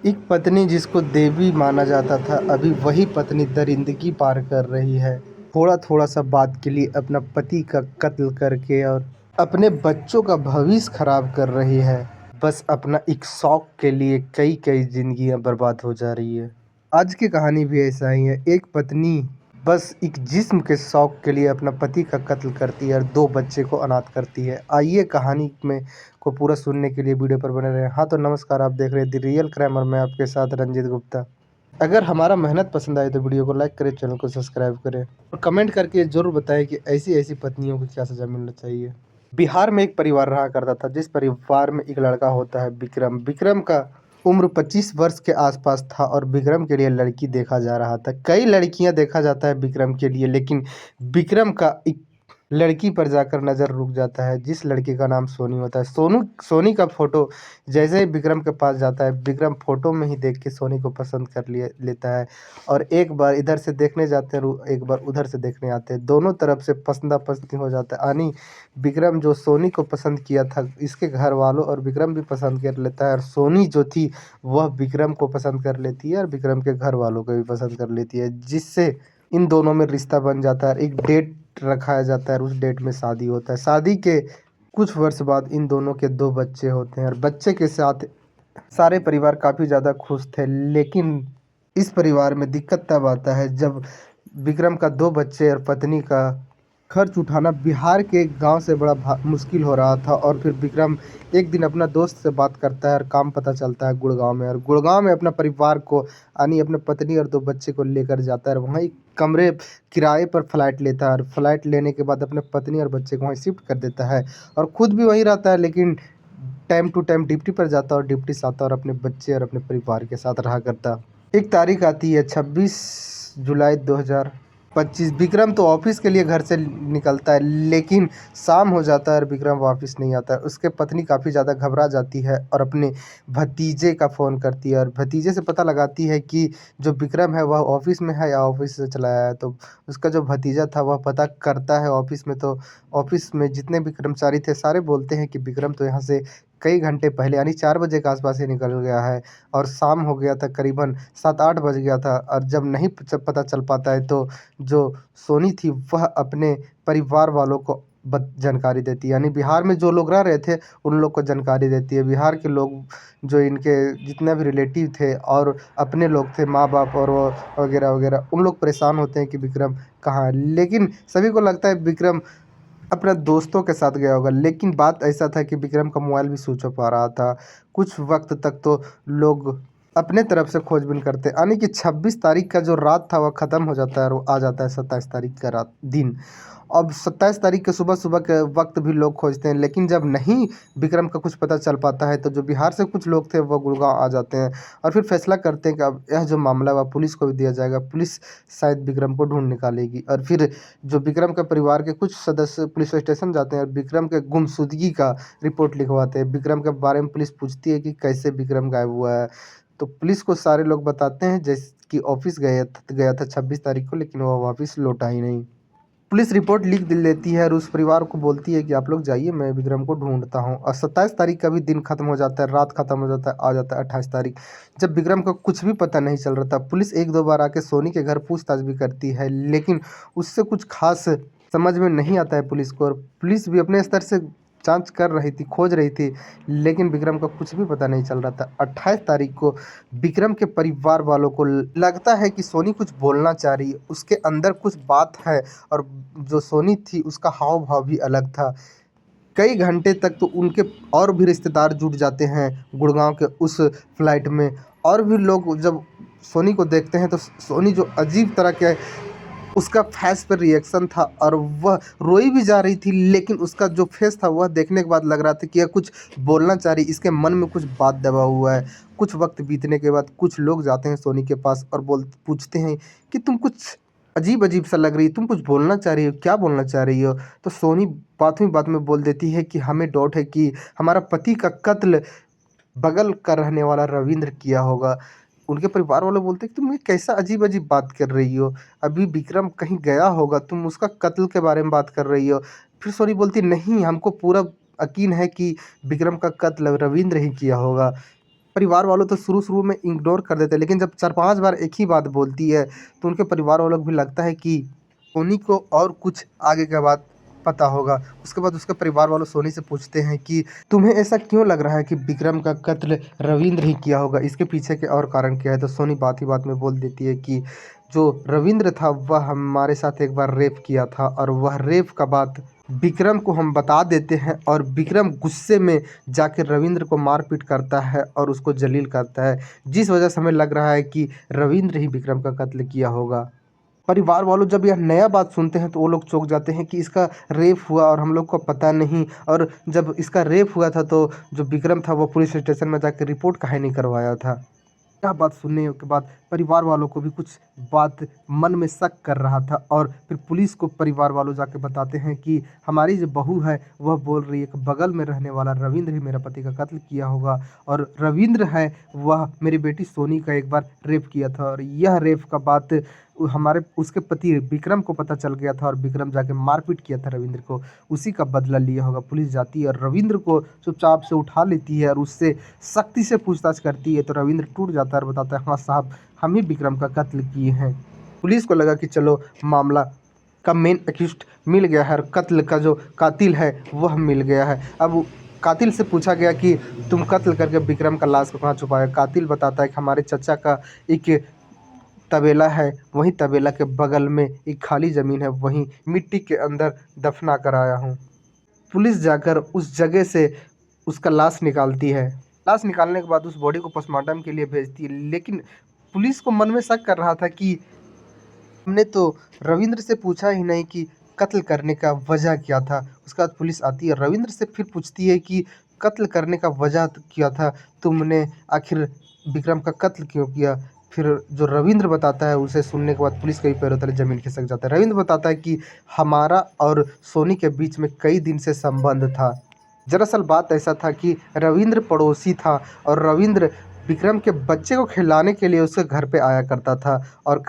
एक पत्नी जिसको देवी माना जाता था, अभी वही पत्नी दरिंदगी पार कर रही है। थोड़ा-थोड़ा सा बात के लिए अपना पति का कत्ल करके और अपने बच्चों का भविष्य खराब कर रही है। बस अपना एक शौक के लिए कई-कई ज़िंदगियाँ बर्बाद हो जा रही है। आज की कहानी भी ऐसा ही है। एक पत्नी बस एक जिस्म के शौक के लिए अपना पति का कत्ल करती है और 2 बच्चे को अनाथ करती है। आइए कहानी में को पूरा सुनने के लिए वीडियो पर बने रहें। हाँ, तो नमस्कार, आप देख रहे हैं द रियल क्राइम और मैं आपके साथ रंजीत गुप्ता। अगर हमारा मेहनत पसंद आए तो वीडियो को लाइक करें, चैनल को सब्सक्राइब करें और कमेंट करके ज़रूर बताएं कि ऐसी-ऐसी पत्नियों को क्या सज़ा मिलना चाहिए। बिहार में एक परिवार रहा करता था, जिस परिवार में एक लड़का होता है विक्रम। विक्रम का उम्र 25 वर्ष के आसपास था और विक्रम के लिए लड़की देखा जा रहा था। कई लड़कियां देखा जाता है विक्रम के लिए, लेकिन विक्रम का एक लड़की पर जाकर नज़र रुक जाता है, जिस लड़की का नाम सोनी होता है। सोनी का फोटो जैसे ही विक्रम के पास जाता है, विक्रम फोटो में ही देख के सोनी को पसंद कर लेता है और एक बार इधर से देखने जाते हैं, एक बार उधर से देखने आते हैं। दोनों तरफ से पसंदा-पसंदी हो जाता है। यानी विक्रम जो सोनी को पसंद किया था, इसके घर वालों और विक्रम भी पसंद कर लेता है और सोनी जो थी वह विक्रम को पसंद कर लेती है और विक्रम के घर वालों को भी पसंद कर लेती है, जिससे इन दोनों में रिश्ता बन जाता है। एक डेट रखाया जाता है और उस डेट में शादी होता है। शादी के कुछ वर्ष बाद इन दोनों के 2 बच्चे होते हैं और बच्चे के साथ सारे परिवार काफ़ी ज़्यादा खुश थे। लेकिन इस परिवार में दिक्कत तब आता है जब विक्रम का 2 बच्चे और पत्नी का खर्च उठाना बिहार के गांव से बड़ा मुश्किल हो रहा था। और फिर विक्रम एक दिन अपना दोस्त से बात करता है और काम पता चलता है गुड़गांव में, और गुड़गांव में अपना परिवार को यानी अपने पत्नी और 2 बच्चे को लेकर जाता है और वहाँ एक कमरे किराए पर फ्लैट लेता है और फ्लैट लेने के बाद अपने पत्नी और बच्चे को वहीं शिफ्ट कर देता है और खुद भी वहीं रहता है। लेकिन टाइम टू टाइम ड्यूटी पर जाता और ड्यूटी से आता और अपने बच्चे और अपने परिवार के साथ रहा करता। एक तारीख आती है 26 जुलाई 2025। विक्रम तो ऑफिस के लिए घर से निकलता है, लेकिन शाम हो जाता है और विक्रम वापस नहीं आता है। उसके पत्नी काफ़ी ज़्यादा घबरा जाती है और अपने भतीजे का फ़ोन करती है और भतीजे से पता लगाती है कि जो विक्रम है वह ऑफिस में है या ऑफिस से चला आया है। तो उसका जो भतीजा था वह पता करता है ऑफिस में, तो ऑफिस में जितने भी कर्मचारी थे सारे बोलते हैं कि विक्रम तो यहाँ से कई घंटे पहले यानी 4 बजे के आसपास ही निकल गया है और शाम हो गया था, करीबन 7-8 बज गया था। और जब नहीं पता चल पाता है तो जो सोनी थी वह अपने परिवार वालों को जानकारी देती है, यानी बिहार में जो लोग रह रहे थे उन लोग को जानकारी देती है। बिहार के लोग जो इनके जितने भी रिलेटिव थे और अपने लोग थे, माँ बाप और वो वगैरह वगैरह, उन लोग परेशान होते हैं कि विक्रम कहाँ है। लेकिन सभी को लगता है विक्रम अपने दोस्तों के साथ गया होगा। लेकिन बात ऐसा था कि विक्रम का मोबाइल भी स्विच ऑफ आ रहा था। कुछ वक्त तक तो लोग अपने तरफ से खोजबीन करते, यानी कि 26 तारीख का जो रात था वह ख़त्म हो जाता है और वो आ जाता है 27 तारीख का रात दिन। अब 27 तारीख के सुबह-सुबह के वक्त भी लोग खोजते हैं, लेकिन जब नहीं विक्रम का कुछ पता चल पाता है तो जो बिहार से कुछ लोग थे वो गुड़गाँव आ जाते हैं और फिर फैसला करते हैं कि अब यह जो मामला है वह पुलिस को भी दिया जाएगा। पुलिस शायद विक्रम को ढूँढ निकालेगी और फिर जो विक्रम के परिवार के कुछ सदस्य पुलिस स्टेशन जाते हैं और विक्रम के गुमशुदगी का रिपोर्ट लिखवाते हैं। विक्रम के बारे में पुलिस पूछती है कि कैसे विक्रम गायब हुआ है, तो पुलिस को सारे लोग बताते हैं जैसे कि ऑफिस गया था 26 तारीख को, लेकिन वह वापस लौटा ही नहीं। पुलिस रिपोर्ट लिख लेती है और उस परिवार को बोलती है कि आप लोग जाइए, मैं विक्रम को ढूंढता हूँ। और 27 तारीख का भी दिन खत्म हो जाता है, रात खत्म हो जाता है, आ जाता है 28 तारीख, जब विक्रम का कुछ भी पता नहीं चल रहा था। पुलिस 1-2 बार आके सोनी के घर पूछताछ भी करती है, लेकिन उससे कुछ खास समझ में नहीं आता है पुलिस को। और पुलिस भी अपने स्तर से जांच कर रही थी, खोज रही थी, लेकिन विक्रम का कुछ भी पता नहीं चल रहा था। 28 तारीख को विक्रम के परिवार वालों को लगता है कि सोनी कुछ बोलना चाह रही है, उसके अंदर कुछ बात है। और जो सोनी थी उसका हाव भाव भी अलग था। कई घंटे तक तो उनके और भी रिश्तेदार जुट जाते हैं गुड़गांव के उस फ्लाइट में, और भी लोग जब सोनी को देखते हैं तो सोनी जो अजीब तरह के उसका फेस पर रिएक्शन था और वह रोई भी जा रही थी, लेकिन उसका जो फेस था वह देखने के बाद लग रहा था कि यह कुछ बोलना चाह रही, इसके मन में कुछ बात दबा हुआ है। कुछ वक्त बीतने के बाद कुछ लोग जाते हैं सोनी के पास और पूछते हैं कि तुम कुछ अजीब अजीब सा लग रही है, तुम कुछ बोलना चाह रही हो, क्या बोलना चाह रही हो? तो सोनी बात में बोल देती है कि हमें डाउट है कि हमारा पति का कत्ल बगल का रहने वाला रविंद्र किया होगा। उनके परिवार वाले बोलते हैं कि तुम ये कैसा अजीब-अजीब बात कर रही हो? अभी विक्रम कहीं गया होगा, तुम उसका कत्ल के बारे में बात कर रही हो। फिर सोनी बोलती नहीं, हमको पूरा यकीन है कि विक्रम का कत्ल रविंद्र ही किया होगा। परिवार वालों तो शुरू-शुरू में इग्नोर कर देते हैं, लेकिन जब 4-5 बार एक ही बात बोलती है, तो उनके परिवार वालों को भी लगता है कि सोनी को और कुछ आगे का बात पता होगा। उसके बाद उसके परिवार वालों सोनी से पूछते हैं कि तुम्हें ऐसा क्यों लग रहा है कि विक्रम का कत्ल रविंद्र ही किया होगा? इसके पीछे के और कारण क्या है? तो सोनी बात ही बात में बोल देती है कि जो रविंद्र था वह हमारे साथ एक बार रेप किया था, और वह रेप का बात विक्रम को हम बता देते हैं, और विक्रम गुस्से में जाके रविंद्र को मारपीट करता है और उसको जलील करता है, जिस वजह से हमें लग रहा है कि रविंद्र ही विक्रम का कत्ल किया होगा। परिवार वालों जब यह नया बात सुनते हैं तो वो लोग चौंक जाते हैं कि इसका रेप हुआ और हम लोग को पता नहीं, और जब इसका रेप हुआ था तो जो विक्रम था वो पुलिस स्टेशन में जाकर रिपोर्ट काहे नहीं करवाया था। यह बात सुनने के बाद परिवार वालों को भी कुछ बात मन में शक कर रहा था, और फिर पुलिस को परिवार वालों जाके बताते हैं कि हमारी जो बहू है वह बोल रही है कि बगल में रहने वाला रविंद्र ही मेरा पति का कत्ल किया होगा, और रविंद्र है वह मेरी बेटी सोनी का एक बार रेप किया था, और यह रेप का बात हमारे उसके पति विक्रम को पता चल गया था, और विक्रम जाके मारपीट किया था रविंद्र को, उसी का बदला लिया होगा। पुलिस जाती है और रविंद्र को चुपचाप से उठा लेती है और उससे सख्ती से पूछताछ करती है, तो रविंद्र टूट जाता है और बताता है हाँ साहब, हम ही विक्रम का कत्ल किए हैं। पुलिस को लगा कि चलो मामला का मेन एक्यूज्ड मिल गया है, और कत्ल का जो कातिल है वह मिल गया है। अब कातिल से पूछा गया कि तुम कत्ल करके विक्रम का लाश को कहाँ छुपाया? कातिल बताता है कि हमारे चचा का एक तबेला है, वहीं तबेला के बगल में एक खाली ज़मीन है, वहीं मिट्टी के अंदर दफना कर आया हूँ। पुलिस जाकर उस जगह से उसका लाश निकालती है। लाश निकालने के बाद उस बॉडी को पोस्टमार्टम के लिए भेजती है, लेकिन पुलिस को मन में शक कर रहा था कि हमने तो रविंद्र से पूछा ही नहीं कि कत्ल करने का वजह क्या था। उसके बाद पुलिस आती है, रविंद्र से फिर पूछती है कि कत्ल करने का वजह क्या था? तुमने आखिर विक्रम का कत्ल क्यों किया? फिर जो रविंद्र बताता है उसे सुनने के बाद पुलिस के भी पैरों तले ज़मीन खिसक जाता है। रविंद्र बताता है कि हमारा और सोनी के बीच में कई दिन से संबंध था। दरअसल बात ऐसा था कि रविंद्र पड़ोसी था, और रविंद्र विक्रम के बच्चे को खिलाने के लिए उसके घर पे आया करता था, और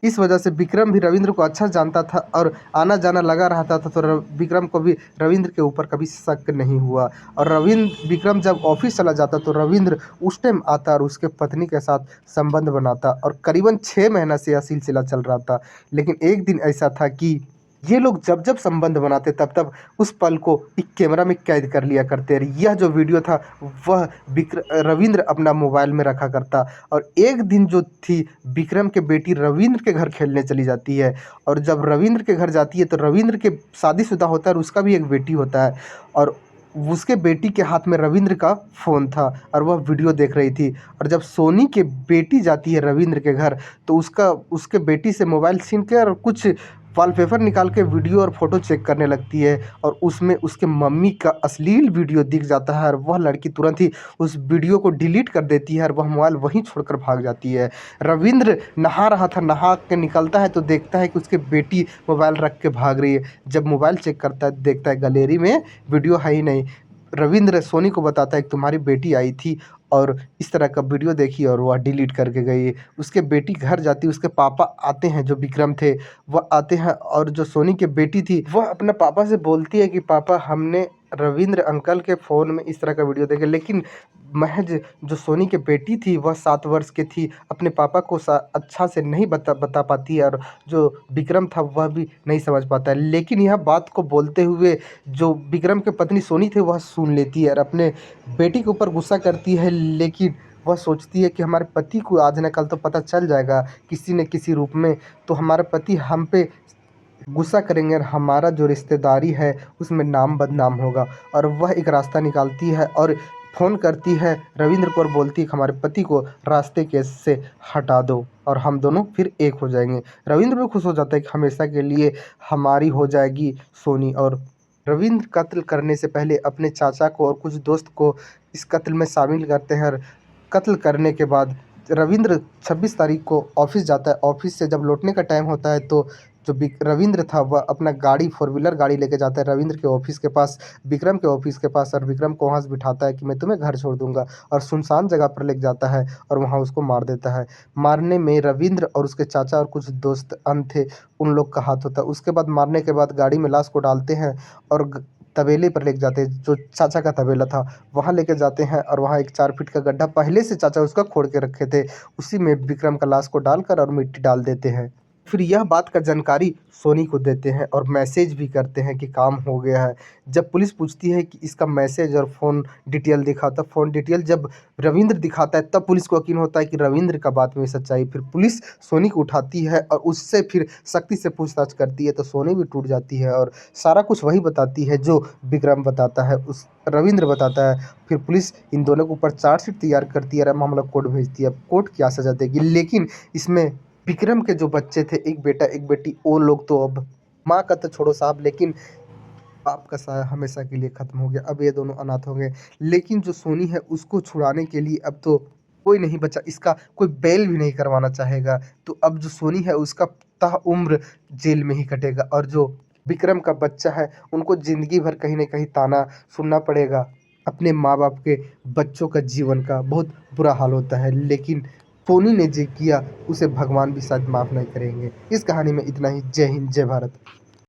इस वजह से विक्रम भी रविंद्र को अच्छा जानता था और आना-जाना लगा रहता था, तो विक्रम को भी रविंद्र के ऊपर कभी शक नहीं हुआ। और विक्रम जब ऑफिस चला जाता तो रविंद्र उस टाइम आता और उसके पत्नी के साथ संबंध बनाता, और करीबन 6 महीना से यह सिलसिला चल रहा था। लेकिन एक दिन ऐसा था कि ये लोग जब जब संबंध बनाते तब तब उस पल को एक कैमरा में कैद कर लिया करते, और यह जो वीडियो था वह रविंद्र अपना मोबाइल में रखा करता। और एक दिन जो थी, विक्रम के बेटी रविंद्र के घर खेलने चली जाती है, और जब रविंद्र के घर जाती है तो रविंद्र के शादीशुदा होता है और उसका भी एक बेटी होता है, और उसके बेटी के हाथ में रविंद्र का फ़ोन था और वह वीडियो देख रही थी। और जब सोनी की बेटी जाती है रविंद्र के घर, तो उसके बेटी से मोबाइल छीन के और कुछ वॉलपेपर निकाल के वीडियो और फ़ोटो चेक करने लगती है, और उसमें उसके मम्मी का अश्लील वीडियो दिख जाता है, और वह लड़की तुरंत ही उस वीडियो को डिलीट कर देती है और वह मोबाइल वहीं छोड़कर भाग जाती है। रविंद्र नहा रहा था, नहा के निकलता है तो देखता है कि उसकी बेटी मोबाइल रख के भाग रही है। जब मोबाइल चेक करता है, देखता है गैलरी में वीडियो है ही नहीं। रविंद्र सोनी को बताता है कि तुम्हारी बेटी आई थी और इस तरह का वीडियो देखी और वह डिलीट करके गई। उसके बेटी घर जाती है, उसके पापा आते हैं जो विक्रम थे, वह आते हैं, और जो सोनी की बेटी थी वह अपने पापा से बोलती है कि पापा, हमने रविंद्र अंकल के फ़ोन में इस तरह का वीडियो देखा। लेकिन महज जो सोनी की बेटी थी वह 7 वर्ष की थी, अपने पापा को अच्छा से नहीं बता पाती है, और जो विक्रम था वह भी नहीं समझ पाता है। लेकिन यह बात को बोलते हुए जो विक्रम की पत्नी सोनी थी वह सुन लेती है और अपने बेटी के ऊपर गुस्सा करती है, लेकिन वह सोचती है कि हमारे पति को आज न कल तो पता चल जाएगा किसी न किसी रूप में, तो हमारे पति हम पे गुस्सा करेंगे और हमारा जो रिश्तेदारी है उसमें नाम बदनाम होगा। और वह एक रास्ता निकालती है और फ़ोन करती है रविंद्र को और बोलती है कि हमारे पति को रास्ते के से हटा दो और हम दोनों फिर एक हो जाएंगे। रविंद्र भी खुश हो जाता है कि हमेशा के लिए हमारी हो जाएगी सोनी। और रविंद्र कत्ल करने से पहले अपने चाचा को और कुछ दोस्त को इस कत्ल में शामिल करते हैं, और कत्ल करने के बाद रविंद्र 26 तारीख को ऑफिस जाता है। ऑफिस से जब लौटने का टाइम होता है तो जो रविंद्र था वह अपना गाड़ी, 4 व्हीलर गाड़ी लेके जाता है रविंद्र के ऑफिस के पास, विक्रम के ऑफिस के पास, और विक्रम को वहाँ से बिठाता है कि मैं तुम्हें घर छोड़ दूंगा, और सुनसान जगह पर लेके जाता है और वहाँ उसको मार देता है। मारने में रविंद्र और उसके चाचा और कुछ दोस्त अन्य थे, उन लोग का हाथ होता है। उसके बाद मारने के बाद गाड़ी में लाश को डालते हैं और तबेले पर लेके जाते हैं, जो चाचा का तबेला था, वहाँ लेके जाते हैं और वहाँ एक 4 फीट का गड्ढा पहले से चाचा उसका खोद के रखे थे। उसी में विक्रम का लाश को डालकर और मिट्टी डाल देते हैं। फिर यह बात का जानकारी सोनी को देते हैं और मैसेज भी करते हैं कि काम हो गया है। जब पुलिस पूछती है कि इसका मैसेज और फ़ोन डिटेल दिखाता, फ़ोन डिटेल जब रविंद्र दिखाता है तब पुलिस को यकीन होता है कि रविंद्र का बात में सच्चाई। फिर पुलिस सोनी को उठाती है और उससे फिर शक्ति से पूछताछ करती है, तो सोनी भी टूट जाती है और सारा कुछ वही बताती है जो विक्रम बताता है, उस रविंद्र बताता है। फिर पुलिस इन दोनों के ऊपर चार्जशीट तैयार करती है और मामला कोर्ट भेजती है। अब कोर्ट क्या सज़ा देगी, लेकिन इसमें विक्रम के जो बच्चे थे, एक बेटा एक बेटी, वो लोग तो अब, माँ का तो छोड़ो साहब, लेकिन बाप का साया हमेशा के लिए खत्म हो गया। अब ये दोनों अनाथ हो गए। लेकिन जो सोनी है उसको छुड़ाने के लिए अब तो कोई नहीं बचा, इसका कोई बेल भी नहीं करवाना चाहेगा। तो अब जो सोनी है उसका ताउम्र जेल में ही कटेगा और जो विक्रम का बच्चा है उनको ज़िंदगी भर कहीं न कहीं ताना सुनना पड़ेगा। अपने माँ-बाप के बच्चों का जीवन का बहुत बुरा हाल होता है, लेकिन सोनी ने जो किया उसे भगवान भी शायद माफ़ नहीं करेंगे। इस कहानी में इतना ही। जय हिंद, जय भारत।